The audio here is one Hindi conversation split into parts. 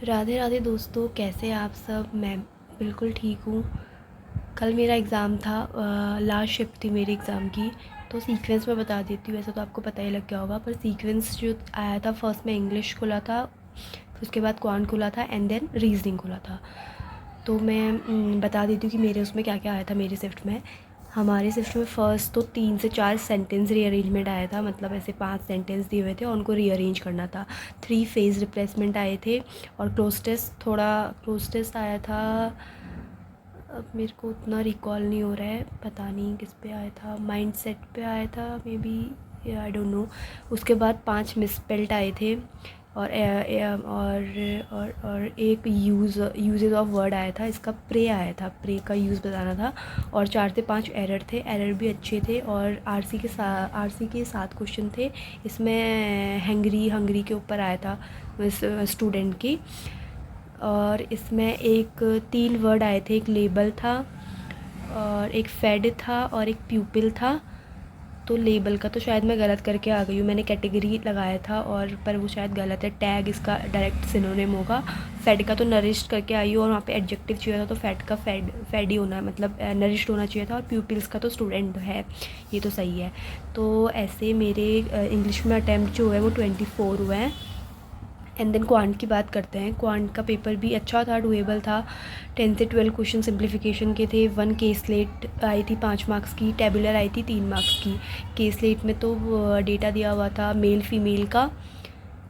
राधे राधे दोस्तों, कैसे हैं आप सब। मैं बिल्कुल ठीक हूँ। कल मेरा एग्ज़ाम था, लास्ट शिफ्ट थी मेरी एग्ज़ाम की। तो सीक्वेंस मैं बता देती हूँ, वैसे तो आपको पता ही लग गया होगा, पर सीक्वेंस जो आया था, फर्स्ट में इंग्लिश खुला था, फिर उसके बाद क्वांट खुला था एंड देन रीजनिंग खुला था। तो मैं बता देती हूँ कि मेरे उसमें क्या क्या आया था मेरी शिफ्ट में। हमारे शिफ्ट में फ़र्स्ट तो 3 से 4 सेंटेंस रीअरेंजमेंट आया था, मतलब ऐसे 5 सेंटेंस दिए हुए थे और उनको रीअरेंज करना था। 3 फेज़ रिप्लेसमेंट आए थे और क्लोज टेस्ट आया था। अब मेरे को उतना रिकॉल नहीं हो रहा है, पता नहीं किस पे आया था, माइंड सेट पे आया था may be, I don't know. उसके बाद 5 मिसस्पेल्ट आए थे और एक यूजेज ऑफ वर्ड आया था। इसका प्रे आया था, प्रे का यूज़ बताना था। और 4 से 5 एरर थे, एरर भी अच्छे थे। और आरसी के 7 क्वेश्चन थे। इसमें हंगरी के ऊपर आया था, स्टूडेंट की। और इसमें 3 वर्ड आए थे, एक लेबल था और एक फेड था और एक प्यूपिल था। तो लेबल का तो शायद मैं गलत करके आ गई हूँ, मैंने कैटेगरी लगाया था और पर वो शायद गलत है, टैग इसका डायरेक्ट सिनोनिम होगा। फेड का तो नरिश्ड करके आई हूँ और वहाँ पे एडजेक्टिव चाहिए था, तो फेड का फेड ही होना है, मतलब नरिश्ड होना चाहिए था। और प्यूपिल्स का तो स्टूडेंट है, ये तो सही है। तो ऐसे मेरे इंग्लिश में अटैम्प्ट जो है वो 24 हुए हैं। एंड देन क्वांट की बात करते हैं। क्वांट का पेपर भी अच्छा था, डुएबल था। 10 से 12 क्वेश्चन सिंप्लीफिकेशन के थे। 1 केसलेट आई थी 5 मार्क्स की, टेबुलर आई थी 3 मार्क्स की। केसलेट में तो डेटा दिया हुआ था मेल फीमेल का,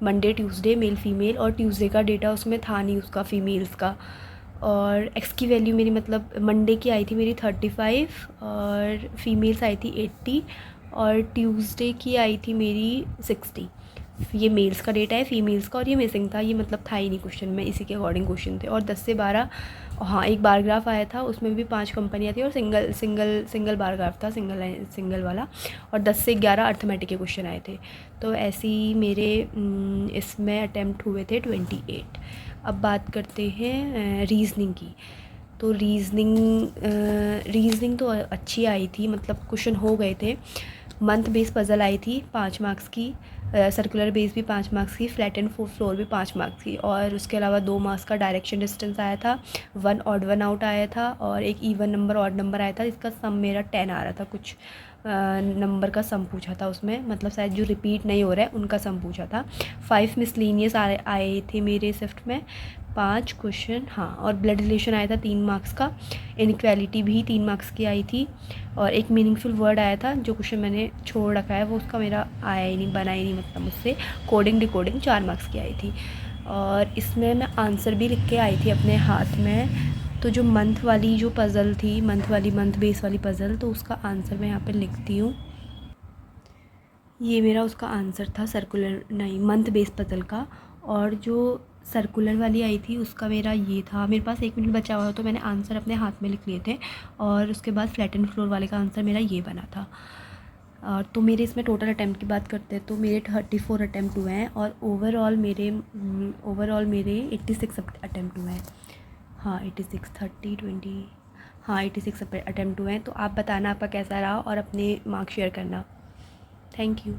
मंडे ट्यूसडे मेल फीमेल, और ट्यूसडे का डेटा उसमें था नहीं उसका, फीमेल्स का। और एक्स की वैल्यू मेरी, मतलब मंडे की आई थी मेरी 35 और फीमेल्स आई थी 80 और ट्यूसडे की आई थी मेरी 60। ये मेल्स का डेटा है, फीमेल्स का, और ये मिसिंग था, ये मतलब था ही नहीं क्वेश्चन में, इसी के अकॉर्डिंग क्वेश्चन थे। और 10 से 12, हाँ, एक बार ग्राफ आया था, उसमें भी 5 कंपनियाँ थी और सिंगल बार ग्राफ था, सिंगल वाला। और 10 से 11 अर्थमेटिक के क्वेश्चन आए थे। तो ऐसे ही मेरे इसमें अटैम्प्ट हुए थे 28। अब बात करते हैं रीज़निंग की। तो रीज़निंग तो अच्छी आई थी, मतलब क्वेश्चन हो गए थे। मंथ बेस पज़ल आई थी 5 मार्क्स की, सर्कुलर बेस भी 5 मार्क्स की, फ्लैट एंड फ्लोर भी 5 मार्क्स की। और उसके अलावा 2 मार्क्स का डायरेक्शन डिस्टेंस आया था, 1 ऑड 1 आउट आया था और एक इवन नंबर ऑड नंबर आया था। इसका सम मेरा 10 आ रहा था, कुछ नंबर का सम पूछा था उसमें, मतलब शायद जो रिपीट नहीं हो रहा है उनका सम पूछा था। 5 मिसलीनियस आए थे मेरे शिफ्ट में, 5 क्वेश्चन, हाँ। और ब्लड रिलेशन आया था 3 मार्क्स का। इनइक्वालिटी भी 3 मार्क्स की आई थी। और एक मीनिंगफुल वर्ड आया था, जो क्वेश्चन मैंने छोड़ रखा है वो उसका मेरा आया ही नहीं, बना ही नहीं, मतलब मुझसे। कोडिंग डिकोडिंग 4 मार्क्स की आई थी। और इसमें मैं आंसर भी लिख के आई थी अपने हाथ में। तो जो मंथ वाली जो पज़ल थी, मंथ बेस वाली पज़ल, तो उसका आंसर मैं यहाँ पे लिखती हूँ। ये मेरा उसका आंसर था, सर्कुलर नहीं, मंथ बेस पज़ल का। और जो सर्कुलर वाली आई थी उसका मेरा ये था। मेरे पास 1 मिनट बचा हुआ था, तो मैंने आंसर अपने हाथ में लिख लिए थे। और उसके बाद फ्लैट एंड फ्लोर वाले का आंसर मेरा ये बना था। और तो मेरे इसमें टोटल अटैम्प्ट की बात करते हैं तो मेरे 34 अटैम्प्ट हुए हैं और ओवरऑल मेरे 86 अटैम्प्ट हुए हैं। हाँ, 86, 30, 20, हाँ 86 अटैम्प्ट हुए हैं। तो आप बताना आपका कैसा रहा और अपने मार्क्स शेयर करना। Thank you.